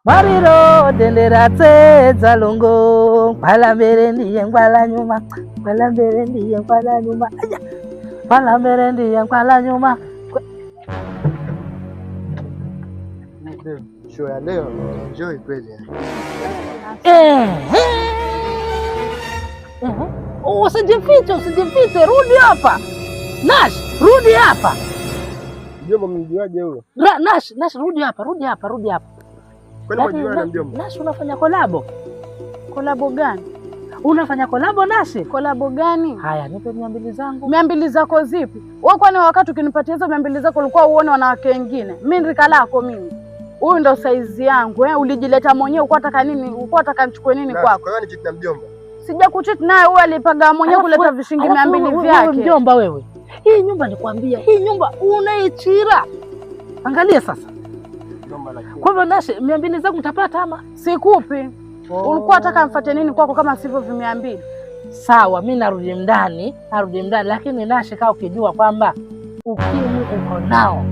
Mariro dendera teza longo, pala mbele ndiye ngwala nyuma, pala mbele ndiye ngwala nyuma, pala mbele ndiye ngwala nyuma. Show ya leo enjoy kweli. Usijifiche, rudi hapa. Nash, rudi hapa. Mjomba mjuaje huyo? Nash, rudi hapa. Kwani mjuaje mjomba? Nash, unafanya kolabo. Kolabo gani? Unafanya kolabo Nash? Kolabo gani? Haya, nipe 200 zangu. 200 zako zipi? Wewe kwani wakati ukinipatia hizo 200 zako ulikuwa uone wanawake wengine? Mimi rika lako mimi. Huyu ndo saizi yangu, ulijileta mwenyewe, uko unataka nini? Uko unataka nichukue nini kwako? Kwa hiyo ni cheat na mjomba. Sija kucheat naye, huyu alipaga mwenyewe kuleta vishingi 200 vyake. Mjomba wewe. Hii nyumba nikwambia, hii nyumba unaichira. Angalia sasa. Kwa hivyo Nash, 200 zangu utapata ama? Sikupi. Ulikuwa unataka mfuate nini kwako kama sivyo 200? Sawa, mimi narudi ndani, lakini Nash kaa ukijua kwamba ukimwi uko nao.